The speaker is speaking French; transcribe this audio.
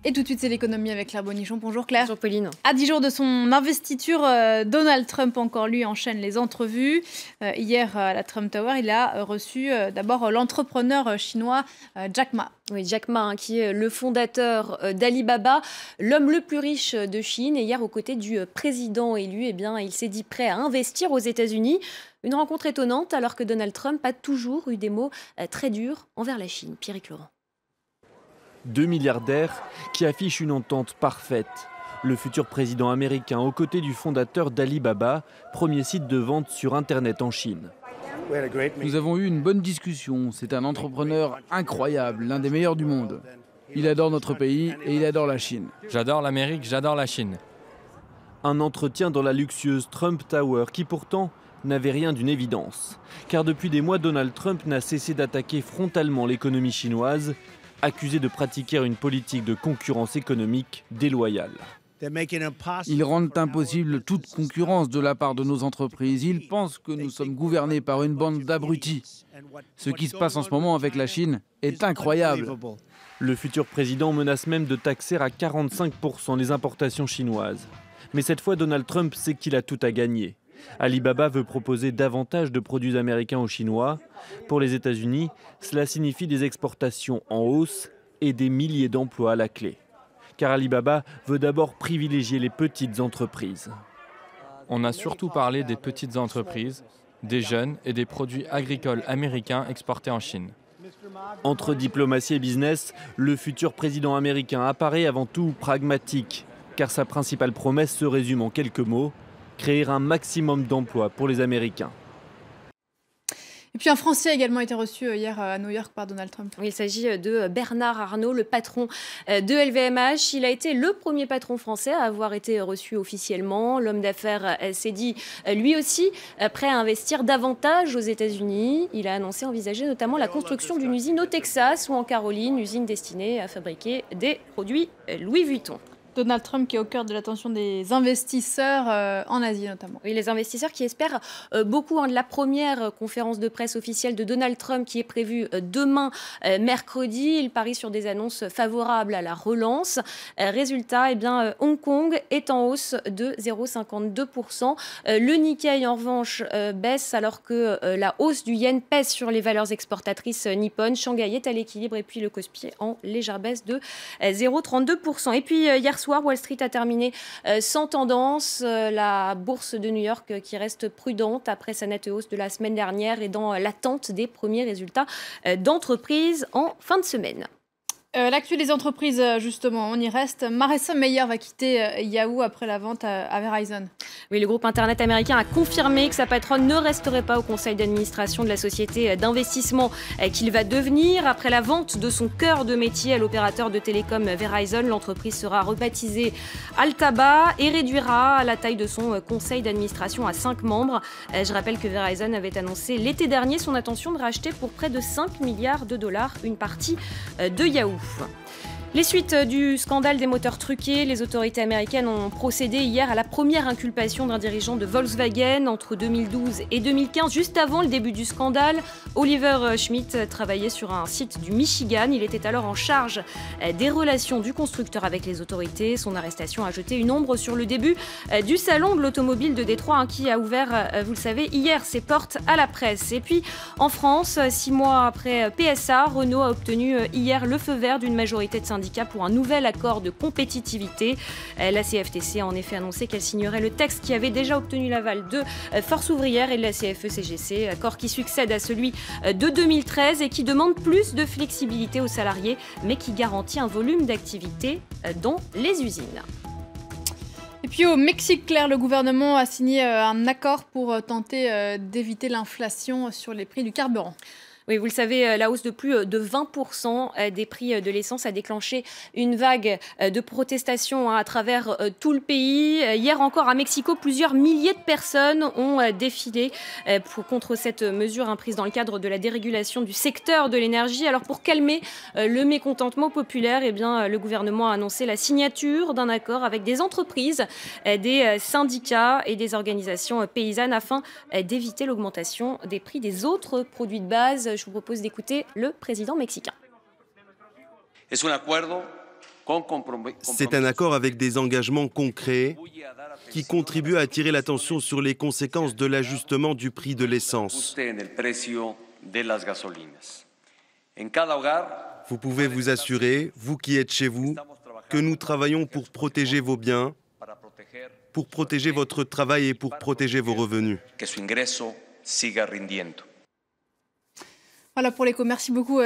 Et tout de suite, c'est l'économie avec Claire Bonichon. Bonjour Claire. Bonjour Pauline. À 10 jours de son investiture, Donald Trump, encore lui, enchaîne les entrevues. Hier, à la Trump Tower, il a reçu d'abord l'entrepreneur chinois Jack Ma. Oui, Jack Ma, qui est le fondateur d'Alibaba, l'homme le plus riche de Chine. Et hier, aux côtés du président élu, il s'est dit prêt à investir aux États-Unis. Une rencontre étonnante, alors que Donald Trump a toujours eu des mots très durs envers la Chine. Pierrick Laurent. Deux milliardaires qui affichent une entente parfaite. Le futur président américain aux côtés du fondateur d'Alibaba, premier site de vente sur Internet en Chine. Nous avons eu une bonne discussion. C'est un entrepreneur incroyable, l'un des meilleurs du monde. Il adore notre pays et il adore la Chine. J'adore l'Amérique, j'adore la Chine. Un entretien dans la luxueuse Trump Tower qui pourtant n'avait rien d'une évidence. Car depuis des mois, Donald Trump n'a cessé d'attaquer frontalement l'économie chinoise, accusé de pratiquer une politique de concurrence économique déloyale. Ils rendent impossible toute concurrence de la part de nos entreprises. Ils pensent que nous sommes gouvernés par une bande d'abrutis. Ce qui se passe en ce moment avec la Chine est incroyable. Le futur président menace même de taxer à 45% les importations chinoises. Mais cette fois, Donald Trump sait qu'il a tout à gagner. Alibaba veut proposer davantage de produits américains aux Chinois. Pour les États-Unis, cela signifie des exportations en hausse et des milliers d'emplois à la clé. Car Alibaba veut d'abord privilégier les petites entreprises. On a surtout parlé des petites entreprises, des jeunes et des produits agricoles américains exportés en Chine. Entre diplomatie et business, le futur président américain apparaît avant tout pragmatique, car sa principale promesse se résume en quelques mots: créer un maximum d'emplois pour les Américains. Et puis un Français a également été reçu hier à New York par Donald Trump. Il s'agit de Bernard Arnault, le patron de LVMH. Il a été le premier patron français à avoir été reçu officiellement. L'homme d'affaires s'est dit lui aussi prêt à investir davantage aux États-Unis. Il a annoncé envisager notamment la construction d'une usine au Texas ou en Caroline, usine destinée à fabriquer des produits Louis Vuitton. Donald Trump qui est au cœur de l'attention des investisseurs en Asie notamment. Oui, les investisseurs qui espèrent beaucoup de la première conférence de presse officielle de Donald Trump qui est prévue demain mercredi. Il parie sur des annonces favorables à la relance. Résultat, Hong Kong est en hausse de 0,52%. Le Nikkei en revanche baisse alors que la hausse du yen pèse sur les valeurs exportatrices nippones. Shanghai est à l'équilibre et puis le Kospi en légère baisse de 0,32%. Et puis hier soir, Wall Street a terminé sans tendance. La bourse de New York qui reste prudente après sa nette hausse de la semaine dernière et dans l'attente des premiers résultats d'entreprise en fin de semaine. L'actu des entreprises, justement, on y reste. Marissa Mayer va quitter Yahoo après la vente à Verizon. Oui, le groupe Internet américain a confirmé que sa patronne ne resterait pas au conseil d'administration de la société d'investissement qu'il va devenir. Après la vente de son cœur de métier à l'opérateur de télécom Verizon, l'entreprise sera rebaptisée Altaba et réduira la taille de son conseil d'administration à 5 membres. Je rappelle que Verizon avait annoncé l'été dernier son intention de racheter pour près de 5 milliards de dollars une partie de Yahoo. Les suites du scandale des moteurs truqués, les autorités américaines ont procédé hier à la première inculpation d'un dirigeant de Volkswagen entre 2012 et 2015. Juste avant le début du scandale, Oliver Schmidt travaillait sur un site du Michigan. Il était alors en charge des relations du constructeur avec les autorités. Son arrestation a jeté une ombre sur le début du salon de l'automobile de Détroit qui a ouvert, vous le savez, hier ses portes à la presse. Et puis en France, 6 mois après PSA, Renault a obtenu hier le feu vert d'une majorité de syndicats pour un nouvel accord de compétitivité. La CFTC a en effet annoncé qu'elle signerait le texte qui avait déjà obtenu l'aval de Force ouvrière et de la CFE-CGC, accord qui succède à celui de 2013 et qui demande plus de flexibilité aux salariés, mais qui garantit un volume d'activité dans les usines. Et puis au Mexique, Claire, le gouvernement a signé un accord pour tenter d'éviter l'inflation sur les prix du carburant. Oui, vous le savez, la hausse de plus de 20% des prix de l'essence a déclenché une vague de protestations à travers tout le pays. Hier encore à Mexico, plusieurs milliers de personnes ont défilé contre cette mesure prise dans le cadre de la dérégulation du secteur de l'énergie. Alors pour calmer le mécontentement populaire, le gouvernement a annoncé la signature d'un accord avec des entreprises, des syndicats et des organisations paysannes afin d'éviter l'augmentation des prix des autres produits de base. Je vous propose d'écouter le président mexicain. C'est un accord avec des engagements concrets qui contribuent à attirer l'attention sur les conséquences de l'ajustement du prix de l'essence. Vous pouvez vous assurer, vous qui êtes chez vous, que nous travaillons pour protéger vos biens, pour protéger votre travail et pour protéger vos revenus. Voilà pour l'écho. Merci beaucoup.